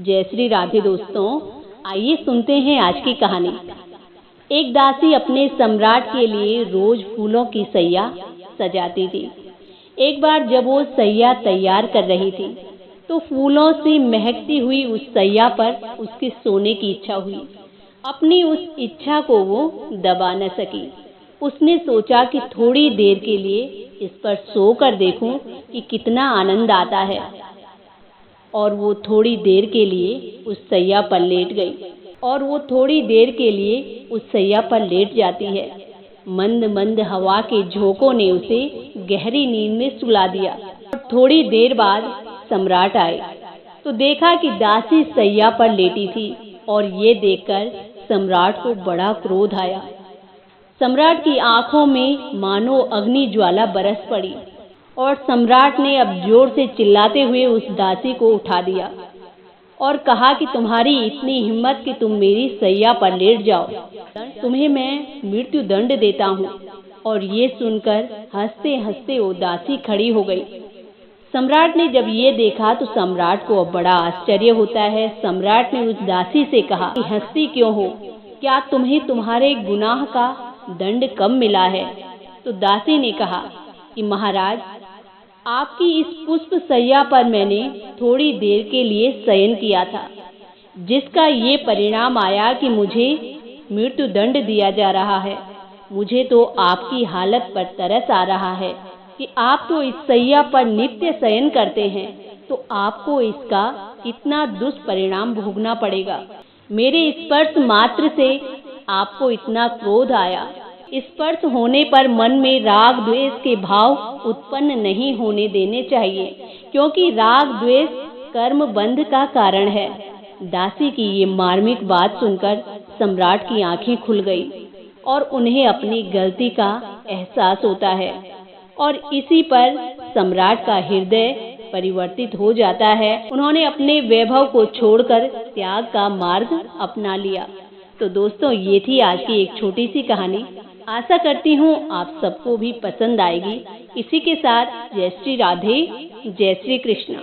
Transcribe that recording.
जय श्री राधे दोस्तों, आइए सुनते हैं आज की कहानी। एक दासी अपने सम्राट के लिए रोज फूलों की सैया सजाती थी। एक बार जब वो सैया तैयार कर रही थी तो फूलों से महकती हुई उस सैया पर उसके सोने की इच्छा हुई। अपनी उस इच्छा को वो दबा न सकी। उसने सोचा कि थोड़ी देर के लिए इस पर सोकर देखूं कि कितना आनंद आता है। और वो थोड़ी देर के लिए उस सैया पर लेट जाती है। मंद मंद हवा के झोंकों ने उसे गहरी नींद में सुला दिया। और थोड़ी देर बाद सम्राट आए तो देखा कि दासी सैया पर लेटी थी। और ये देखकर सम्राट को बड़ा क्रोध आया। सम्राट की आंखों में मानो अग्नि ज्वाला बरस पड़ी और सम्राट ने अब जोर से चिल्लाते हुए उस दासी को उठा दिया और कहा कि तुम्हारी इतनी हिम्मत कि तुम मेरी सैया पर लेट जाओ, तुम्हें मैं मृत्यु दंड देता हूँ। और ये सुनकर हंसते हंसते वो दासी खड़ी हो गई। सम्राट ने जब ये देखा तो सम्राट को अब बड़ा आश्चर्य होता है। सम्राट ने उस दासी से कहा कि हंसती क्यों हो, क्या तुम्हें तुम्हारे गुनाह का दंड कम मिला है? तो दासी ने कहा कि महाराज, आपकी इस पुष्प सैया पर मैंने थोड़ी देर के लिए शयन किया था, जिसका ये परिणाम आया कि मुझे मृत्यु दंड दिया जा रहा है। मुझे तो आपकी हालत पर तरस आ रहा है कि आप तो इस सैया पर नित्य शयन करते हैं, तो आपको इसका इतना दुष्परिणाम भोगना पड़ेगा। मेरे स्पर्श मात्र से आपको इतना क्रोध आया। स्पर्श होने पर मन में राग द्वेष के भाव उत्पन्न नहीं होने देने चाहिए, क्योंकि राग द्वेष कर्म बंध का कारण है। दासी की ये मार्मिक बात सुनकर सम्राट की आंखें खुल गई और उन्हें अपनी गलती का एहसास होता है। और इसी पर सम्राट का हृदय परिवर्तित हो जाता है। उन्होंने अपने वैभव को छोड़कर त्याग का मार्ग अपना लिया। तो दोस्तों, ये थी आज की एक छोटी सी कहानी। आशा करती हूँ आप सबको भी पसंद आएगी। इसी के साथ जय श्री राधे, जय श्री कृष्ण।